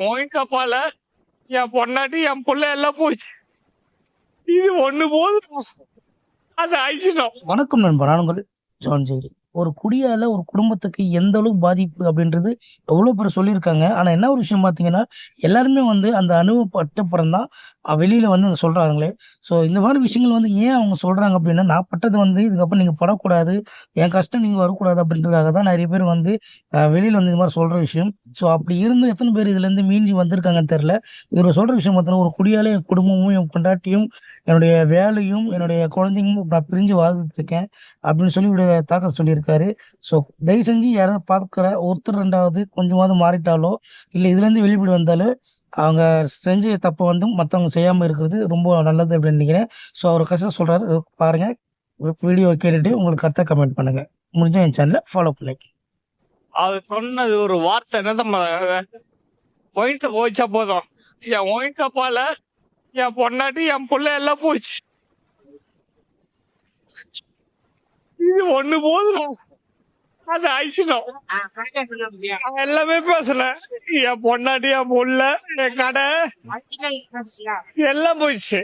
மொய்கப்பால என் பொண்டாட்டி என் புள்ள எல்லாம் போச்சு. இது ஒண்ணு போதும், அது ஆயிடுச்சிடும். வணக்கம் நண்பர், நான் உங்கள் ஜான் ஜெயரி. ஒரு குடியால ஒரு குடும்பத்துக்கு எந்த அளவுக்கு பாதிப்பு அப்படின்றது எவ்வளோ பேர் சொல்லியிருக்காங்க. ஆனால் என்ன ஒரு விஷயம் பார்த்தீங்கன்னா, எல்லாருமே வந்து அந்த அனுபவப்பட்ட அப்புறம் தான் வெளியில் வந்து அதை சொல்கிறாங்களே. ஸோ இந்த மாதிரி விஷயங்கள் வந்து ஏன் அவங்க சொல்கிறாங்க அப்படின்னா, நான் பட்டது வந்து இதுக்கப்புறம் நீங்கள் படக்கூடாது, என் கஷ்டம் நீங்கள் வரக்கூடாது அப்படின்றதுக்காக தான் நிறைய பேர் வந்து வெளியில் வந்து இந்த மாதிரி சொல்கிற விஷயம். ஸோ அப்படி இருந்தும் எத்தனை பேர் இதுலேருந்து மீண்டு வந்திருக்காங்கன்னு தெரில. இவர் சொல்கிற விஷயம் பார்த்தீங்கன்னா, ஒரு குடியால என் குடும்பமும் என் பொண்டாட்டியும் என்னுடைய வேலையும் என்னுடைய குழந்தைங்களும் நான் பிரிஞ்சு வாழ்ந்துட்டுருக்கேன் அப்படின்னு சொல்லி இவரு தாக்கல் சொல்லியிருக்காரு. ஸோ தயவு செஞ்சு யாராவது பார்க்குற ஒருத்தர் 2வது கொஞ்சமாவது மாறிட்டாலோ, இல்லை இதுலேருந்து வெளிப்படு வந்தாலோ, அவங்க செஞ்ச தப்ப வந்து மத்தவங்க செய்யாம இருக்கிறது ரொம்ப நல்லது அப்படின்னு நினைக்கிறேன். ஸோ அவரு கஷ்டம் சொல்றாரு. பாருங்க. வீடியோவ கேட்டுட்டு உங்களுக்கு கருத்த கமெண்ட் பண்ணுங்க. முடிஞ்சா என் சேனல ஃபாலோ பண்ணுங்க. அது சொன்னது ஒரு வார்த்தை என்ன தெரியுமா? ஒயின்ட்ட போயிச்சா போதும், என் ஒயின்கப்பால என் பொண்டாட்டி என் புள்ள எல்லாம் போச்சு. இது ஒண்ணு போதும், அது ஆயிடுச்சிடும். நான் எல்லாமே பேசுனேன். என் பொண்டாட்டி என் புள்ள என் கடை எல்லாம் போயிடுச்சு.